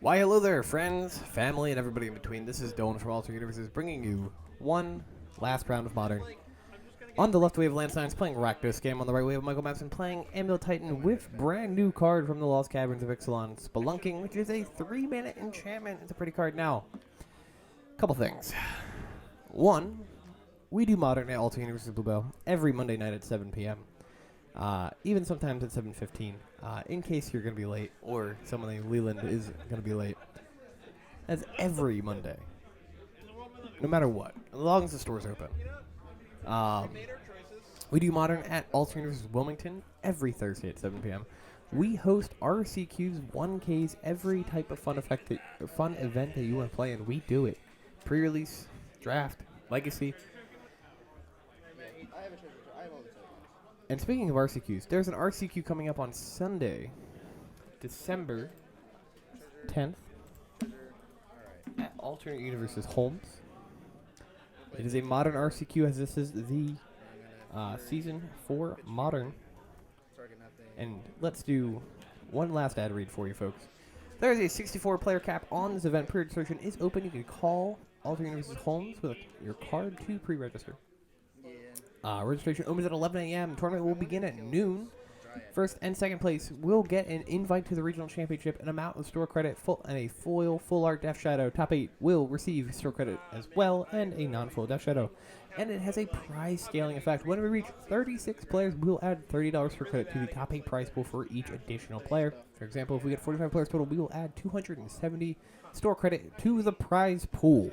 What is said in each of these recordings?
Why, hello there, friends, family, and everybody in between. This is Dylan from Alter Universes bringing you one last round of Modern. On the left, we have Lance Nines playing Rakdos game. On the right, we have Michael Mapson playing Amulet Titan with brand new card from the Lost Caverns of Ixalan, Spelunking, which is a 3-mana enchantment. It's a pretty card. Now, couple things. One, we do Modern at Alter Universes Bluebell every Monday night at 7 p.m. Even sometimes at 7:15, in case you're going to be late, or someone in Leland is going to be late. That's every Monday, no matter what, as long as the store's open. We do Modern at Alternatives Wilmington every Thursday at 7 p.m. We host RCQs, 1Ks, every type of fun event that you want to play, and we do it. Pre-release, draft, legacy. And speaking of RCQs, there's an RCQ coming up on Sunday, December 10th, at Alternate Universes Holmes. It is a Modern RCQ, as this is the Season 4 Modern. And let's do one last ad read for you folks. There is a 64-player cap on this event. Pre-registration is open. You can call Alternate Universes Holmes with your card to pre-register. Registration opens at 11 a.m. Tournament will begin at noon. First and second place will get an invite to the regional championship, an amount of store credit, and a foil full art Death Shadow. Top 8 will receive store credit as well, and a non-foil Death Shadow. And it has a prize scaling effect. When we reach 36 players, we will add $30 for credit to the top 8 prize pool for each additional player. For example, if we get 45 players total, we will add 270 store credit to the prize pool.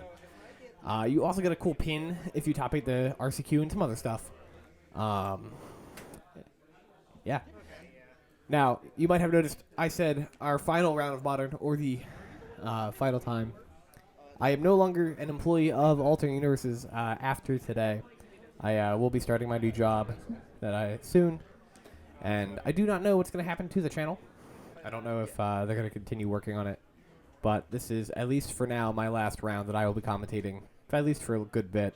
You also get a cool pin if you top 8 the RCQ and some other stuff. Yeah. Now, you might have noticed I said our final round of Modern, or the final time. I am no longer an employee of Alternate Universes after today. I will be starting my new job soon, and I do not know what's going to happen to the channel. I don't know if they're going to continue working on it, but this is, at least for now, my last round that I will be commentating, at least for a good bit.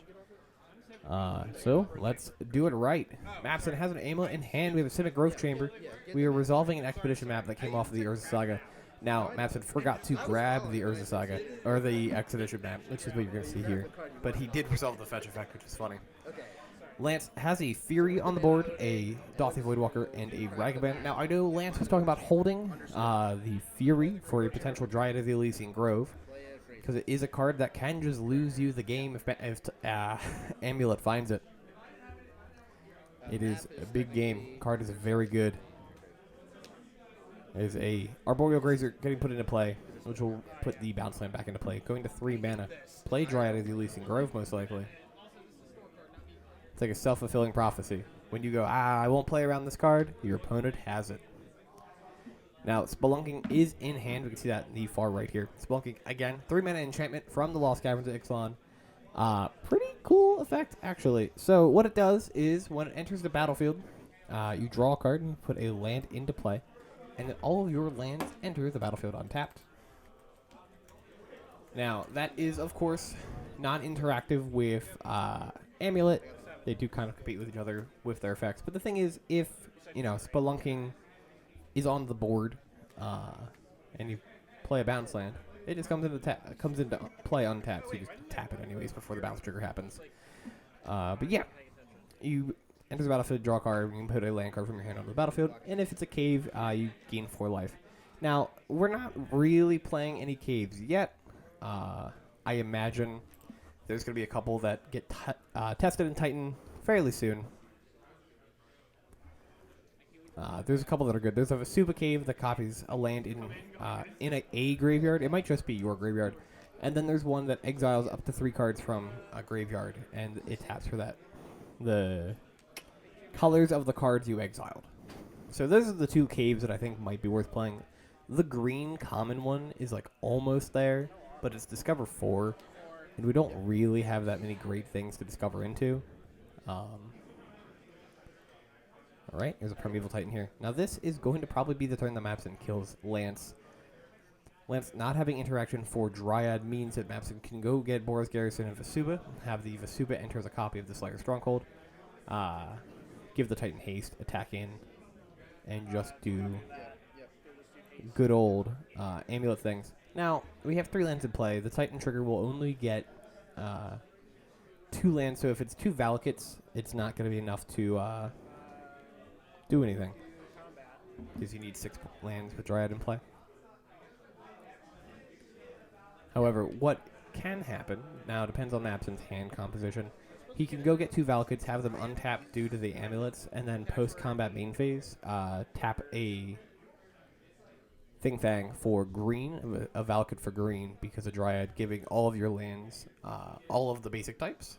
So, let's do it right. Mapson has an Amulet in hand. We have a Civic Growth Chamber. We are resolving an Expedition map that came off of the Urza Saga. Now, Mapson forgot to grab the Urza Saga, or the Expedition map, which is what you're going to see here. But he did resolve the fetch effect, which is funny. Lance has a Fury on the board, a Dothy Voidwalker, and a Ragavan. Now, I know Lance was talking about holding the Fury for a potential Dryad of the Elysian Grove, because it is a card that can just lose you the game if Amulet finds it. It is a big game. Card is very good. There's a Arboreal Grazer getting put into play, which will put the bounce land back into play. Going to 3 mana. Play Dryad of the Elysian Grove, most likely. It's like a self-fulfilling prophecy. When you go, I won't play around this card, your opponent has it. Now, Spelunking is in hand. We can see that in the far right here. Spelunking, again, 3-mana enchantment from the Lost Caverns of Ixalan. Pretty cool effect, actually. So, what it does is, when it enters the battlefield, you draw a card and you put a land into play. And then all of your lands enter the battlefield untapped. Now, that is, of course, non-interactive with Amulet. They do kind of compete with each other with their effects. But the thing is, if, Spelunking is on the board, and you play a bounce land, it just comes into play untapped, so you just tap it anyways before the bounce trigger happens. But yeah, you enter the battlefield, draw a card, you can put a land card from your hand onto the battlefield, and if it's a cave, you gain 4 life. Now, we're not really playing any caves yet. I imagine there's going to be a couple that get tested in Titan fairly soon. There's a couple that are good. There's a Vasuba Cave that copies a land in a graveyard. It might just be your graveyard. And then there's one that exiles up to 3 cards from a graveyard, and it taps for that. The colors of the cards you exiled. So those are the 2 caves that I think might be worth playing. The green common one is like almost there, but it's Discover 4, and we don't really have that many great things to discover into. Alright, there's a Primeval Titan here. Now this is going to probably be the turn that Mapson kills Lance. Lance not having interaction for Dryad means that Mapson can go get Boros Garrison and Vasuba, have the Vasuba enter as a copy of the Slayer Stronghold, give the Titan haste, attack in, and just do good old Amulet things. Now, we have 3 lands in play. The Titan trigger will only get 2 lands, so if it's 2 Valakutes, it's not going to be enough to do anything. Because you need 6 lands with Dryad in play. However, what can happen, now it depends on Mapson's hand composition. He can go get 2 Valakutes, have them untapped due to the amulets, and then post-combat main phase, tap a Thing for green, a Valakut for green, because a Dryad giving all of your lands, all of the basic types.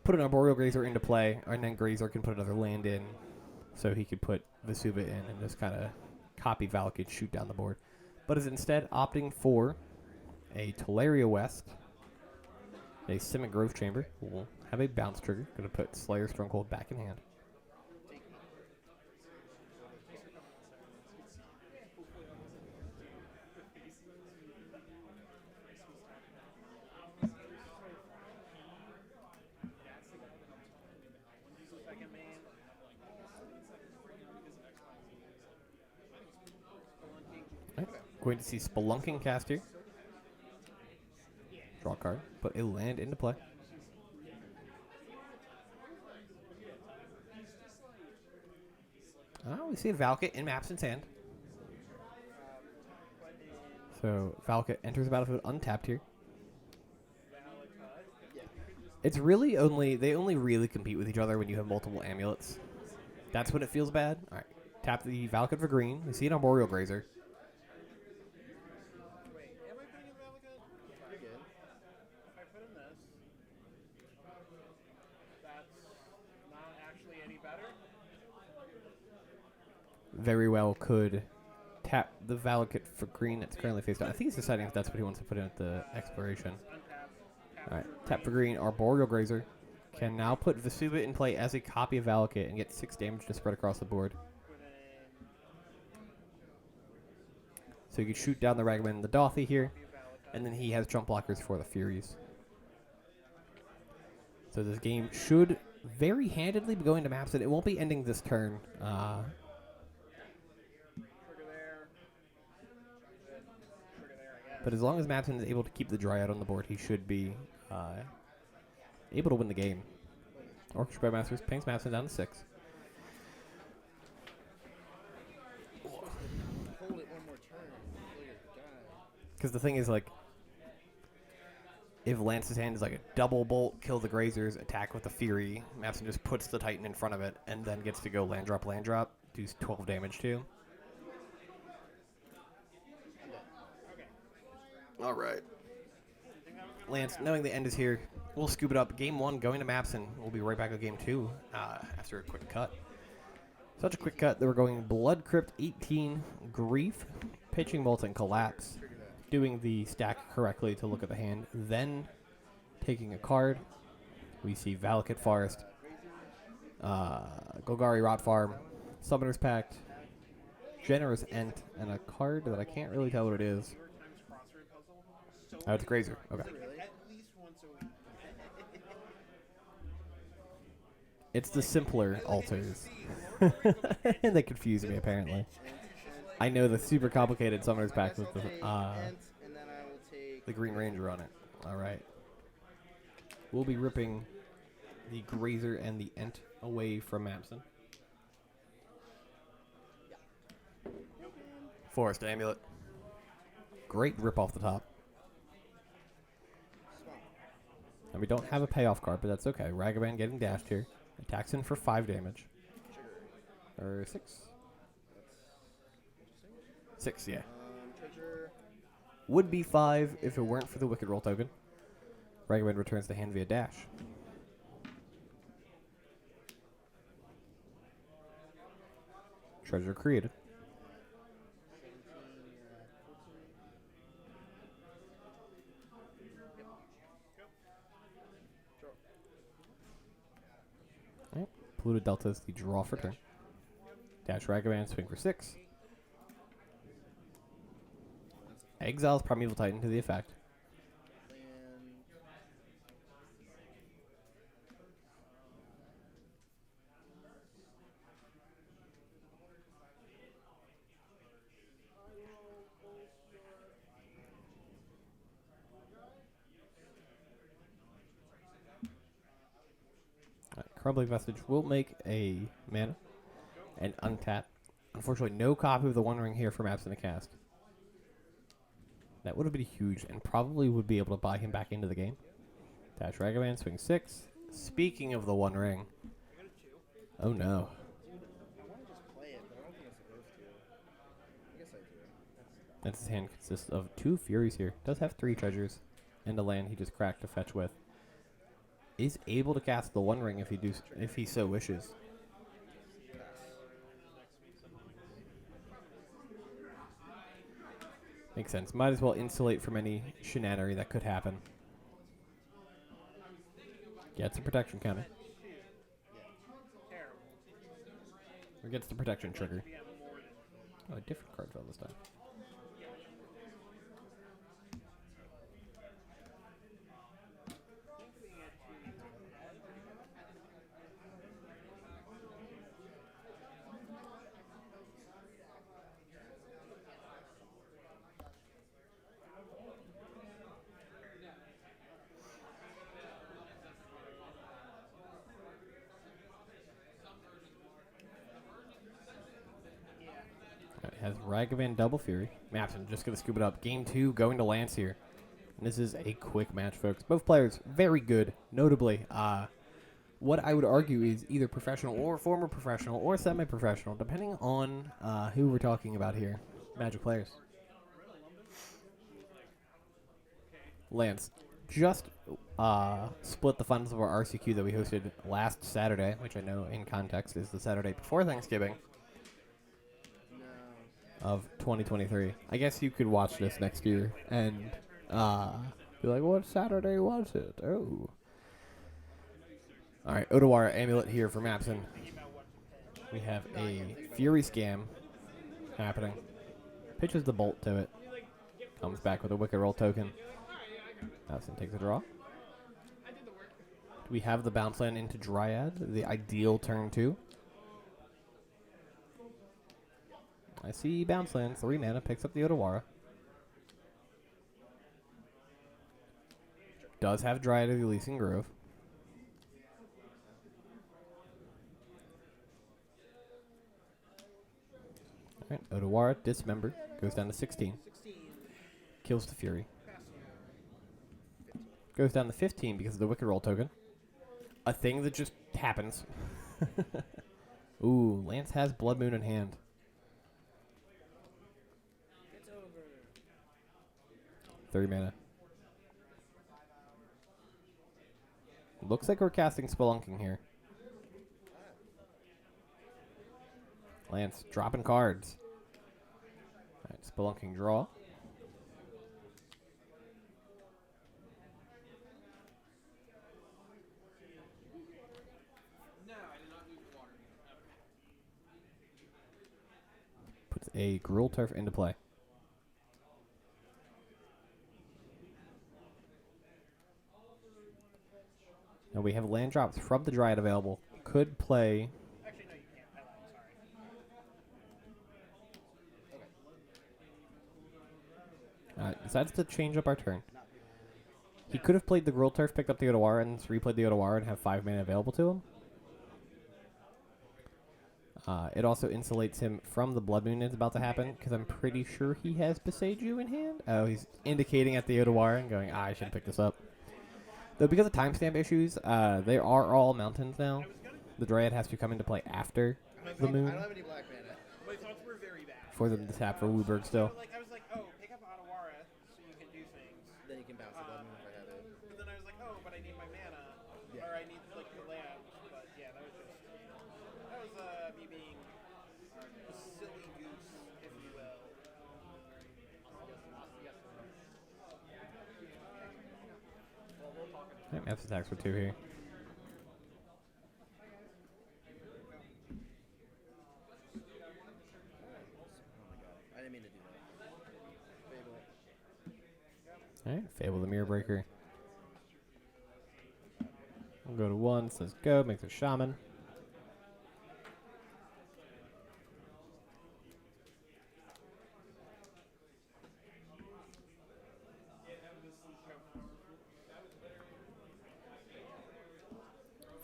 Put an Arboreal Grazer into play, and then Grazer can put another land in, so he could put Vesuva in and just kind of copy Valakut, shoot down the board. But is instead opting for a Teleria West, a Simic Growth Chamber. We'll have a bounce trigger. Going to put Slayer Stronghold back in hand. Right. Going to see Spelunking cast here. Draw a card. Put a land into play. We see a Valakut in Mapson's hand. So Valakut enters the battlefield untapped here. It's really they only really compete with each other when you have multiple amulets. That's when it feels bad. All right, tap the Valakut for green. We see an Arboreal Grazer. Very well could tap the Valakut for green that's currently face down. I think he's deciding if that's what he wants to put in at the expiration. Alright, tap for green, Arboreal Grazer. Can now put Vesuva in play as a copy of Valakut and get 6 damage to spread across the board. So you can shoot down the Ragavan and the Dothy here, and then he has jump blockers for the Furies. So this game should very handedly be going to Mapson. It won't be ending this turn. But as long as Mapson is able to keep the Dryad on the board, he should be able to win the game. Orchestra Masters pings Mapson down to 6. Because the thing is, like, if Lance's hand is like a double bolt, kill the Grazers, attack with the Fury, Mapson just puts the Titan in front of it, and then gets to go land drop, do 12 damage to. All right. Lance, knowing the end is here, we'll scoop it up. Game 1 going to Mapson. We'll be right back with Game 2 after a quick cut. Such a quick cut that we're going Blood Crypt 18, Grief, Pitching Bolt, and Collapse. Doing the stack correctly to look at the hand. Then taking a card. We see Valakut Forest, Golgari Rot Farm, Summoner's Pact, Generous Ent, and a card that I can't really tell what it is. Oh, it's Grazer. Okay. It's the simpler altars. They confuse me, apparently. I know the super complicated Summoner's Pact with the Green Ranger on it. All right. We'll be ripping the Grazer and the Ent away from Mapson. Forest Amulet. Great rip off the top. And we don't have a payoff card, but that's okay. Ragavan getting dashed here. Attacks in for 5 damage. Or 6? 6, yeah. Would be 5 if it weren't for the Wicked Roll token. Ragavan returns the hand via dash. Treasure created. Alright. Polluted Delta is the draw for turn. Dash Ragavan, swing for 6. Exiles Primeval Titan to the effect. Crumbling Vestige will make a mana and untap. Unfortunately, no copy of the One Ring here from Absent to Cast. That would have been huge and probably would be able to buy him back into the game. Dash Ragavan, swing 6. Speaking of the One Ring. Oh no. That's his hand consists of 2 Furies here. Does have 3 treasures and a land he just cracked to fetch with. Is able to cast the One Ring if he so wishes. Makes sense. Might as well insulate from any shenanery that could happen. Gets a protection counter. Or gets the protection trigger. Oh, a different card draw this time. Has Ragavan Double Fury. Mapson just going to scoop it up. Game 2 going to Lance here. And this is a quick match, folks. Both players very good. Notably, what I would argue is either professional or former professional or semi-professional, depending on who we're talking about here. Magic players. Lance just split the funds of our RCQ that we hosted last Saturday, which I know in context is the Saturday before Thanksgiving. Of 2023. I guess you could watch this next year and be like, what Saturday was it? Oh. Alright, Otawara Amulet here for Mapson. We have a Fury Scam happening. Pitches the Bolt to it. Comes back with a Wicked Roll token. Mapson takes a draw. We have the bounce land into Dryad, the ideal turn 2. I see bounce land, 3 mana, picks up the Otawara. Does have Dryad of the Elysian Grove. Alright, Otawara, Dismember, goes down to 16. Kills the Fury. Goes down to 15 because of the Wicked Roll token. A thing that just happens. Ooh, Lance has Blood Moon in hand. It's over. 30 mana. Looks like we're casting Spelunking here. Lance dropping cards. Alright, Spelunking draw. Puts a Gruul Turf into play. Now we have land drops from the Dryad available. Could play. Actually, no, you can't. I lied. Sorry. Decides to change up our turn. He could have played the Gruul Turf, picked up the Otawara, and replayed the Otawara and have 5 mana available to him. It also insulates him from the Blood Moon that's about to happen, because I'm pretty sure he has Beseiju in hand. Oh, he's indicating at the Otawara and going, I should pick this up. Though because of timestamp issues, they are all mountains now. The Dryad has to come into play after the moon. I don't have any black mana. My thoughts were very bad. For them to tap for Wooburg still. I was like, oh, pick up Otawara so you can do things. Then you can bounce the blood moon if I have it. But then I was like, oh, but I need my mana. Yeah. Or I need, like, the land. But, yeah, that was me being a silly goose, if you will. Maps attacks for 2 here. I didn't mean to do that. Fable. Alright, Fable the Mirror Breaker. We'll go to 1, says go, makes a Shaman.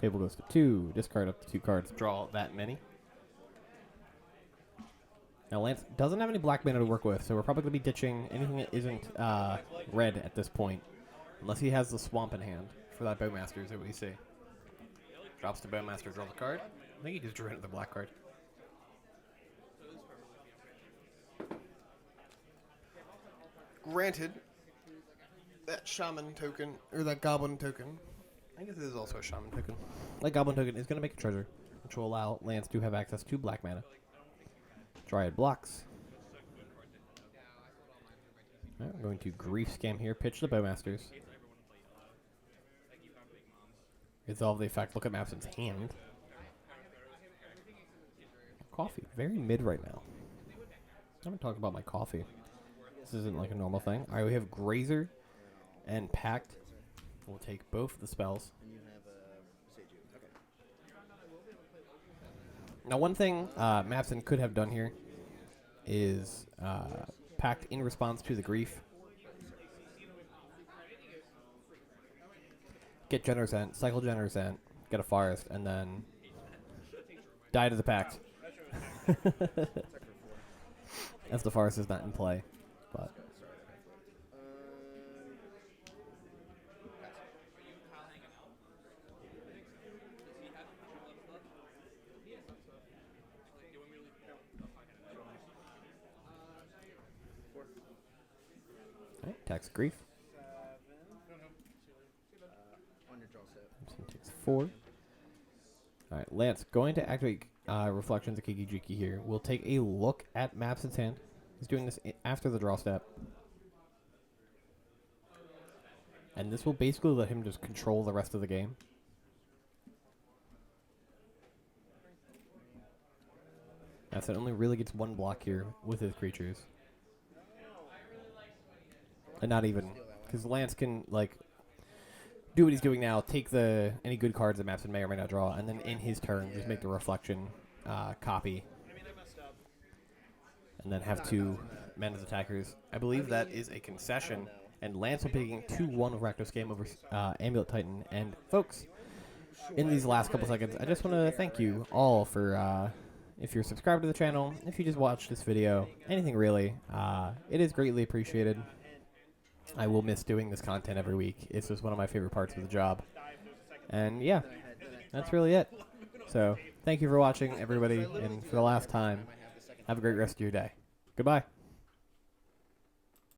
Fable goes to 2. Discard up to 2 cards. Draw that many. Now, Lance doesn't have any black mana to work with, so we're probably going to be ditching anything that isn't red at this point. Unless he has the swamp in hand for that Bowmaster, is what we see. Drops to Bowmaster, draws a card. I think he just drew into the black card. Granted, that shaman token, or that goblin token, I guess this is also a shaman token. That goblin token is going to make a treasure, which will allow Lance to have access to black mana. Dryad blocks. Alright, we're going to Grief Scam here, pitch the Bowmasters. Resolve the effect, look at Mapson's hand. Coffee, very mid right now. I haven't talked about my coffee. This isn't like a normal thing. Alright, we have Grazer and Pact. We'll take both the spells. And you have Seiju. Okay. Now, one thing Mapson could have done here is Pact in response to the Grief. Get Generous Ent, cycle Generous Ent, get a Forest, and then die to the Pact. As the Forest is not in play. But alright, tax Grief. On your draw set. Mapson takes 4. Alright, Lance, going to activate Reflections of Kiki-Jiki here. We'll take a look at Mapson's hand. He's doing this after the draw step. And this will basically let him just control the rest of the game. Mapson only really gets 1 block here with his creatures. And not even, because Lance can, like, do what he's doing now, take any good cards that Mapson may or may not draw, and then in his turn, just make the Reflection copy. And then have 2 men as attackers. I believe that is a concession. And Lance will be taking 2-1 with Rakdos game over Amulet Titan. And folks, in these last couple seconds, I just want to thank you all for, if you're subscribed to the channel, if you just watched this video, anything really, it is greatly appreciated. I will miss doing this content every week. It's just one of my favorite parts of the job. And yeah, that's really it. So, thank you for watching, everybody, and for the last time, have a great rest of your day. Goodbye.